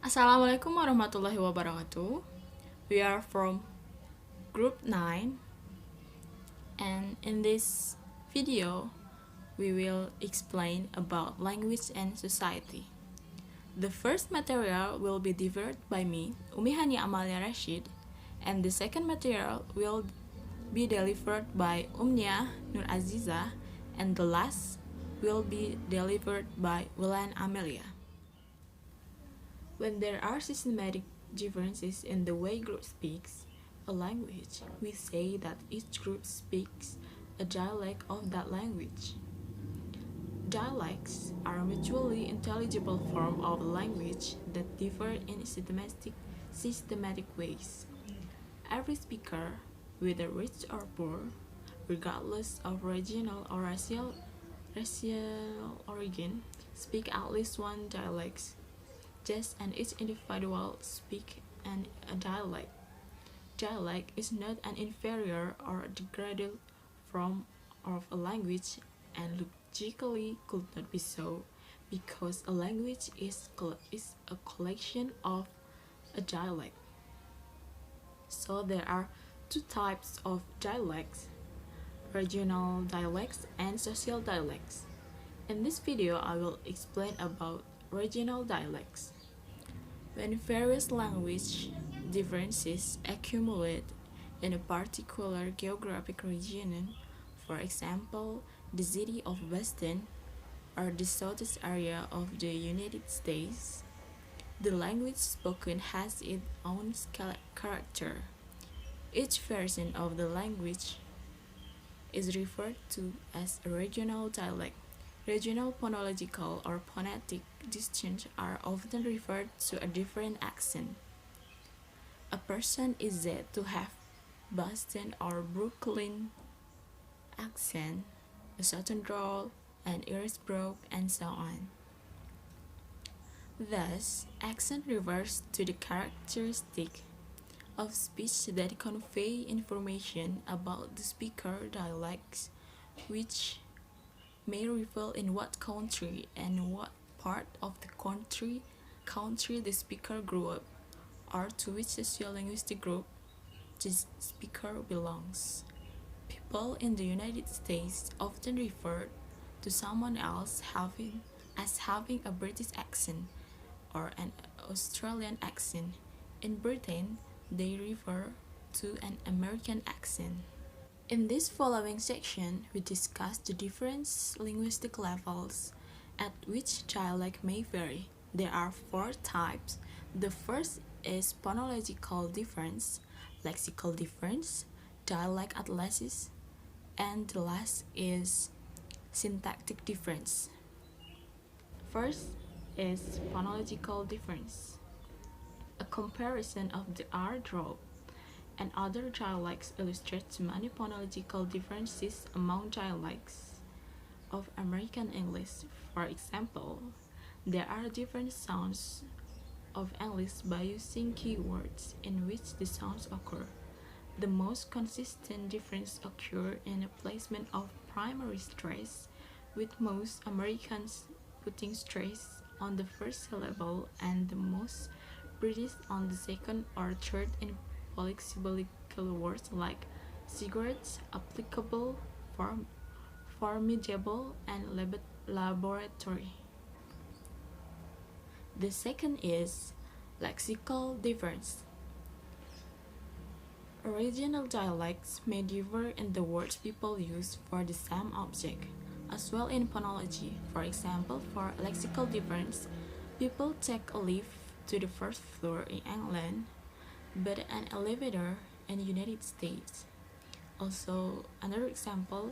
Assalamualaikum warahmatullahi wabarakatuh. We are from Group 9, and in this video, we will explain about language and society. The first material will be delivered by me, Umihani Amalia Rashid, and the second material will be delivered by Umnia Nur Aziza, and the last will be delivered by Wilan Amelia. When there are systematic differences in the way group speaks a language, we say that each group speaks a dialect of that language. Dialects are mutually intelligible forms of language that differ in systematic ways. Every speaker, whether rich or poor, regardless of regional or racial origin, speak at least one dialect, just and each individual speak a dialect. Dialect is not an inferior or degraded form of a language, and logically could not be so, because a language is a collection of a dialect. So there are two types of dialects: regional dialects and social dialects. In this video, I will explain about regional dialects. When various language differences accumulate in a particular geographic region, for example, the city of Boston or the southeast area of the United States, the language spoken has its own character. Each version of the language is referred to as a regional dialect. Regional phonological or phonetic distinctions are often referred to a different accent. A person is said to have Boston or Brooklyn accent, a Southern drawl, an Irish brogue, and so on. Thus, accent refers to the characteristic of speech that convey information about the speaker dialects, which may reveal in what country and what part of the country the speaker grew up, or to which sociolinguistic group the speaker belongs. People in the United States often refer to someone else as having a British accent or an Australian accent. In Britain, they refer to an American accent. In this following section, we discuss the different linguistic levels at which dialect may vary. There are four types. The first is phonological difference, lexical difference, dialect atlases, and the last is syntactic difference. First is phonological difference. A comparison of the R drop and other dialects illustrates many phonological differences among dialects of American English. For example, there are different sounds of English by using keywords in which the sounds occur. The most consistent difference occur in the placement of primary stress, with most Americans putting stress on the first syllable and the most British on the second or third in polysyllabic words like cigarettes, applicable, formidable, and laboratory. The second is lexical difference. Regional dialects may differ in the words people use for the same object, as well in phonology. For example, for lexical difference, people take a lift to the first floor in England, but an elevator in the United States. Also, another example,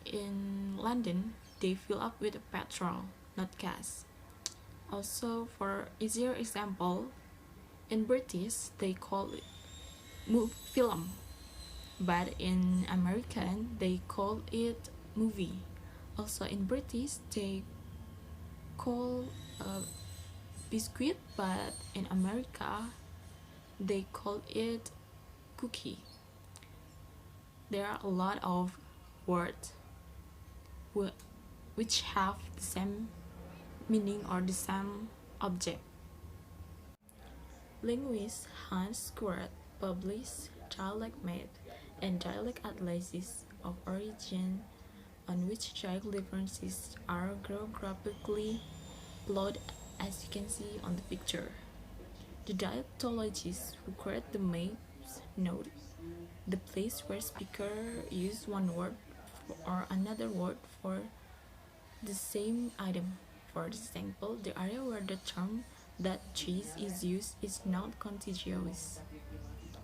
in London, they fill up with petrol, not gas. Also, for easier example, in British, they call it film, but in American, they call it movie. Also, in British, they call biscuit, but in America, they call it cookie. There are a lot of words which have the same meaning or the same object. Linguist Hans Kurt published Dialect Map and Dialect Atlases of Origin, on which dialect differences are geographically plotted as you can see on the picture. The dialectologists who create the maps note the place where speakers use one word or another word for the same item. For example, the area where the term that cheese is used is not contiguous.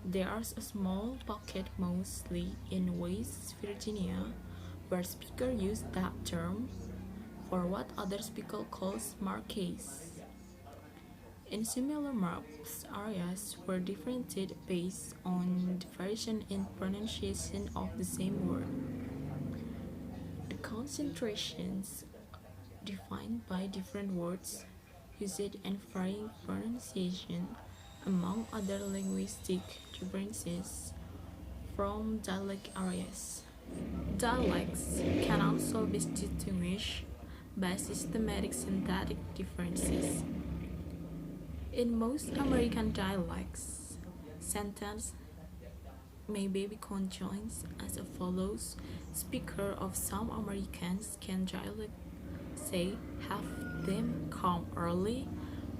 There are a small pocket, mostly in West Virginia, where speakers use that term for what other speakers call marquise. In similar maps, areas were differentiated based on the variation in pronunciation of the same word. The concentrations defined by different words used and varying pronunciation, among other linguistic differences from dialect areas. Dialects can also be distinguished by systematic syntactic differences. In most American dialects, sentences may be conjoined as follows. Speakers of some Americans can dialect say, have them come early,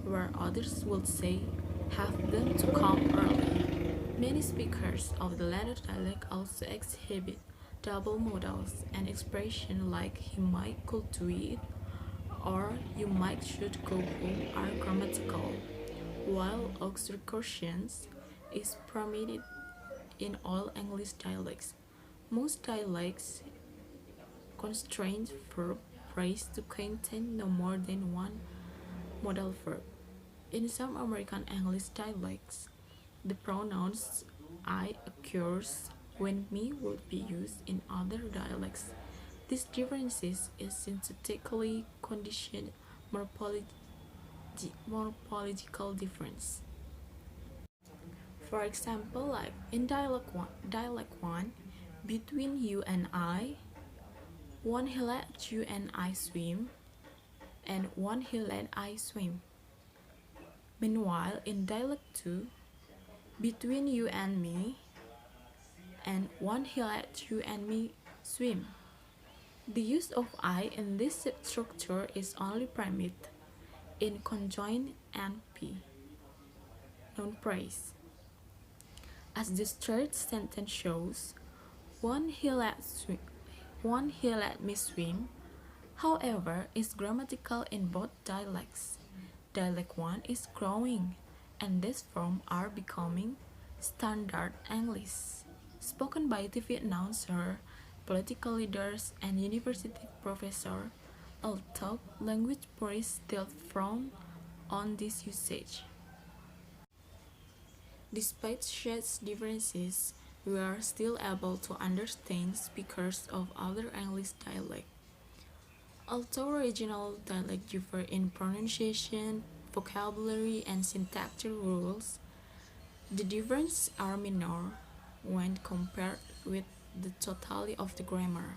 where others would say, have them to come early. Many speakers of the latter dialect also exhibit double modals, and expressions like he might could do it or you might should go home are grammatical, while recursions is permitted in all English dialects. Most dialects constrain verb phrase to contain no more than one modal verb. In some American English dialects, the pronouns I occurs when me would be used in other dialects. This difference is synthetically conditioned morphological difference. For example, like in dialect 1, between you and I, one he let you and I swim, and one he let I swim. Meanwhile, in dialect 2, between you and me, and one he let you and me swim. The use of I in this structure is only permitted in conjoined NP, noun phrase. As this third sentence shows, one he let me swim, however, is grammatical in both dialects. Dialect 1 is growing, and these forms are becoming standard English, spoken by TV announcer, political leaders, and university professors, although language purists still frown on this usage. Despite such differences, we are still able to understand speakers of other English dialects. Although regional dialects differ in pronunciation, vocabulary, and syntactic rules, the differences are minor when compared with the totality of the grammar.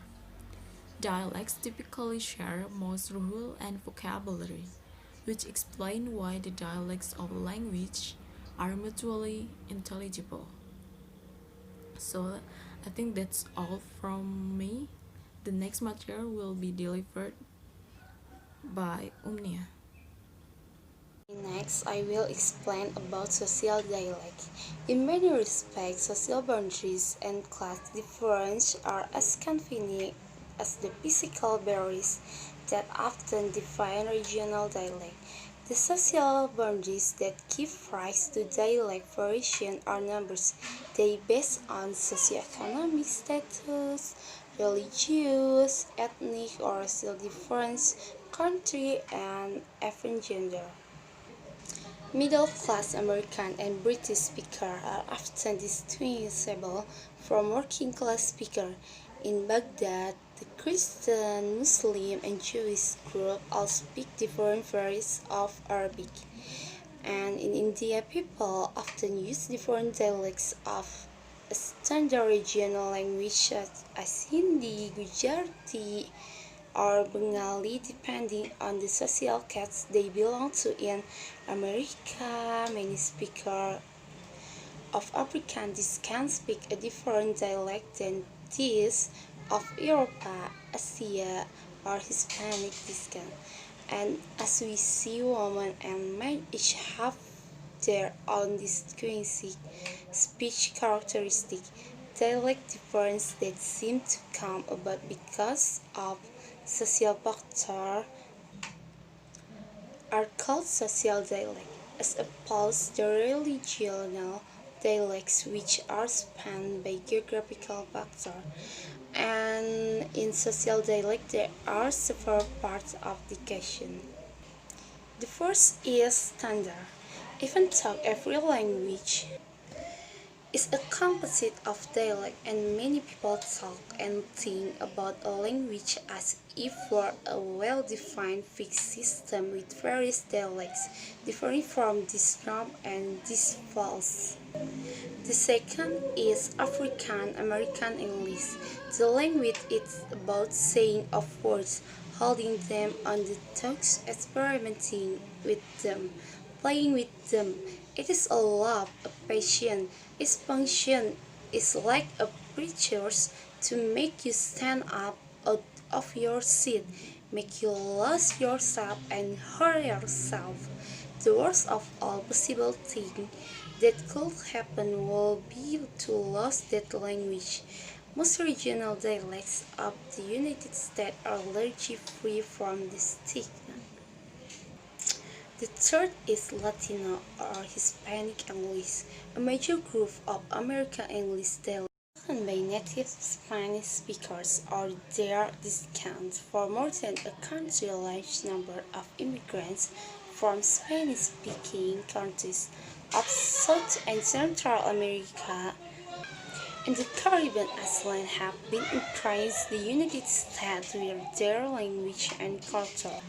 Dialects typically share most rules and vocabulary, which explain why the dialects of a language are mutually intelligible. So I think that's all from me. The next material will be delivered by Umnia. Next, I will explain about social dialect. In many respects, social boundaries and class difference are as convenient as the physical barriers that often define regional dialect. The social boundaries that give rise to dialect variation are numbers. They based on socioeconomic status, religious, ethnic, or racial difference, country, and even gender. Middle-class American and British speakers are often distinguishable from working-class speakers. In Baghdad, the Christian, Muslim, and Jewish groups all speak different varieties of Arabic. And in India, people often use different dialects of a standard regional language such as Hindi, Gujarati, or Bengali depending on the social caste they belong to. In America, many speakers of Afrikaans can speak a different dialect than those of Europe, Asia, or Hispanic descent. And as we see, women and men each have their own distinguishing speech characteristic. Dialect difference that seem to come about because of social factors are called social dialect, as opposed to regional dialects which are spanned by geographical factors. And in social dialect there are several parts of the question. The first is standard. Even though every language is a composite of dialect, and many people talk and think about a language as if were a well-defined fixed system with various dialects differing from this norm, and this false. The second is African American English. The language is about saying of words, holding them on the tongue, experimenting with them, playing with them. It is a love, a passion. Its function is like a preacher's to make you stand up out of your seat, make you lose yourself and hurt yourself. The worst of all possible things that could happen will be to lose that language. Most regional dialects of the United States are largely free from this stigma. The third is Latino or Hispanic English, a major group of American English dialects spoken by native Spanish speakers or their descendants. For more than a country, large number of immigrants from Spanish-speaking countries of South and Central America and the Caribbean islands have been impressed the United States with their language and culture.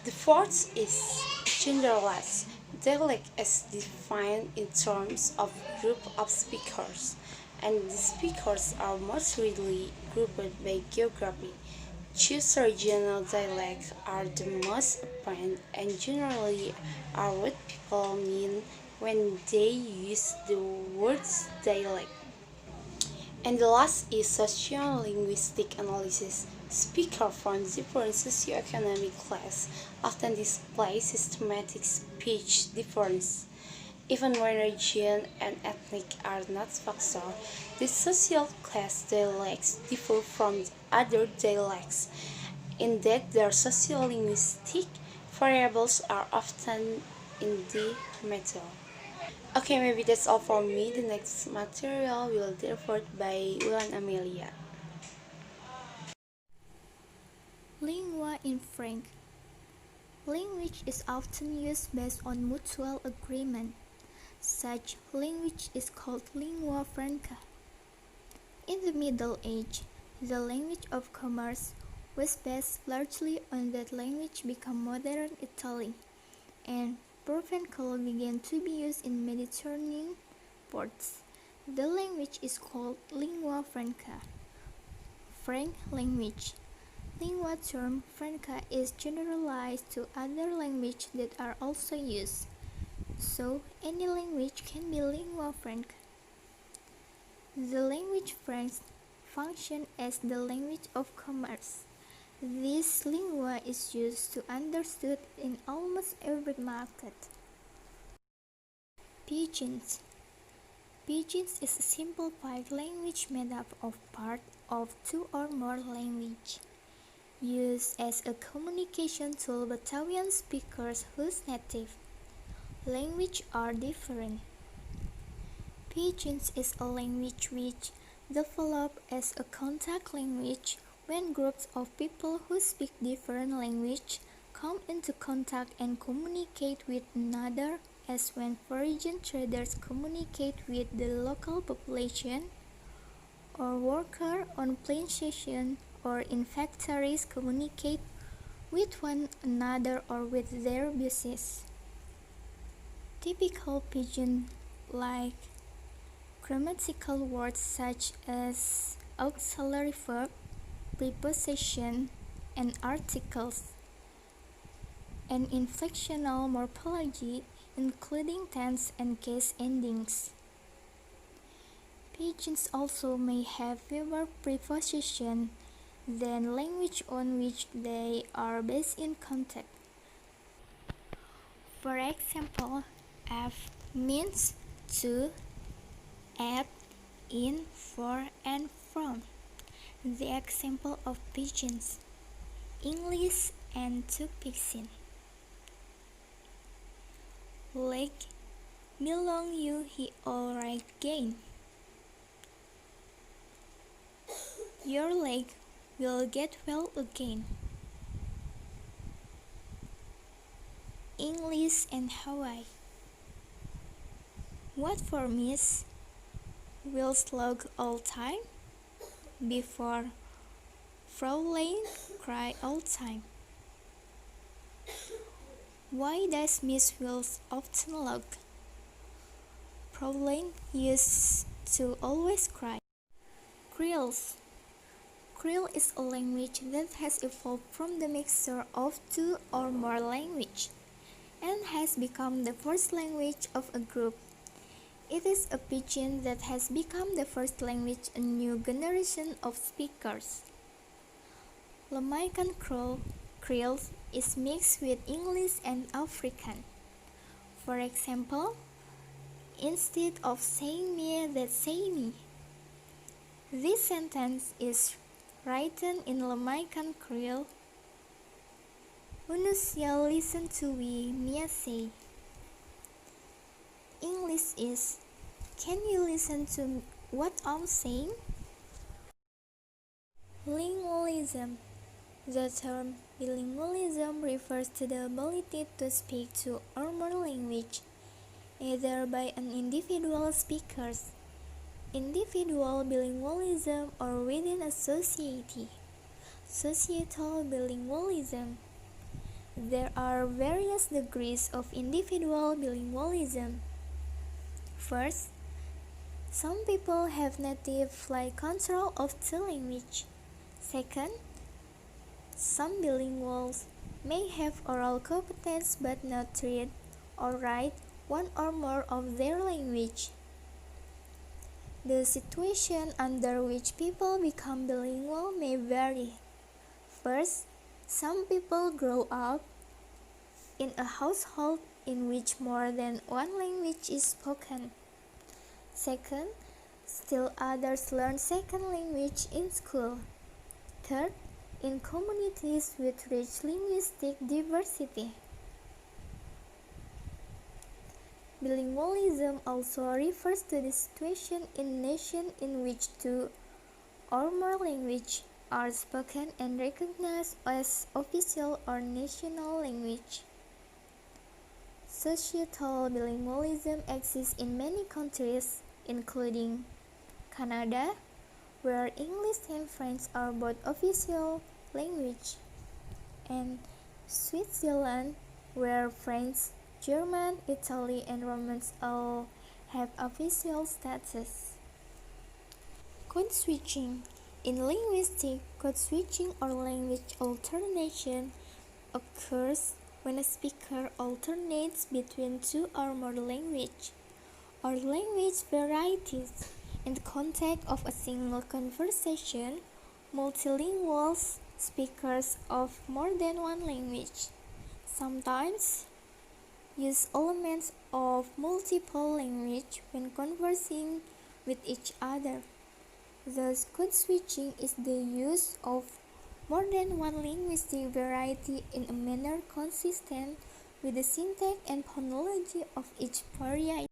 The fourth is genderless dialect as defined in terms of group of speakers, and the speakers are most readily grouped by geography. Choose regional dialects are the most apparent and generally are what people mean when they use the words dialect. And the last is sociolinguistic analysis. Speakers from different socioeconomic classes often display systematic speech difference. Even when region and ethnic are not factors, the social class dialects differ from other dialects in that their sociolinguistic variables are often in the middle. Okay, maybe that's all for me. The next material will be delivered by Ulan Amelia. Lingua in Franc. Language is often used based on mutual agreement. Such language is called lingua franca. In the Middle Age, the language of commerce was based largely on that language became modern Italy, and Provencal began to be used in Mediterranean ports. The language is called lingua franca. Franc language. Lingua term franca is generalized to other languages that are also used, so any language can be lingua franca. The language francs function as the language of commerce. This lingua is used to understood in almost every market. Pidgins. Pidgins is a simplified language made up of part of two or more languages, used as a communication tool by Batavian speakers whose native language are different. Pidgins is a language which developed as a contact language when groups of people who speak different languages come into contact and communicate with another, as when foreign traders communicate with the local population, or workers on plantations or in factories communicate with one another or with their bosses. Typical pidgin-like grammatical words such as auxiliary verb, preposition, and articles, and inflectional morphology, including tense and case endings. Pidgins also may have fewer prepositions than language on which they are based in context. For example, F means to, at, in, for, and from. The example of pidgins: English and to pidgin. Leg, belong you he alright gain. Your leg will get well again. English and Hawaii. What for miss? Will slug all time? Before Fraulein cry all time. Why does Miss Wills often log? Fraulein used to always cry. Creoles. Creole is a language that has evolved from the mixture of two or more languages and has become the first language of a group. It is a pidgin that has become the first language a new generation of speakers. Jamaican Creole is mixed with English and African. For example, instead of saying me, they say me. This sentence is written in Jamaican Creole. Unusual listen to we Mia say. English is, can you listen to what I'm saying? Bilingualism. The term bilingualism refers to the ability to speak two or more languages, either by an individual speaker, individual bilingualism, or within a society, societal bilingualism. There are various degrees of individual bilingualism. First, some people have native-like control of the language. Second, some bilinguals may have oral competence but not read or write one or more of their language. The situation under which people become bilingual may vary. First, some people grow up in a household in which more than one language is spoken. Second, still others learn second language in school. Third, in communities with rich linguistic diversity. Bilingualism also refers to the situation in nations in which two or more languages are spoken and recognized as official or national language. Societal bilingualism exists in many countries, including Canada, where English and French are both official language, and Switzerland, where French, German, Italian, and Romance all have official status. Code switching. In linguistics, code switching or language alternation occurs when a speaker alternates between two or more languages or language varieties in the context of a single conversation. Multilingual speakers of more than one language sometimes use elements of multiple languages when conversing with each other. Thus, code switching is the use of more than one linguistic variety in a manner consistent with the syntax and phonology of each variety.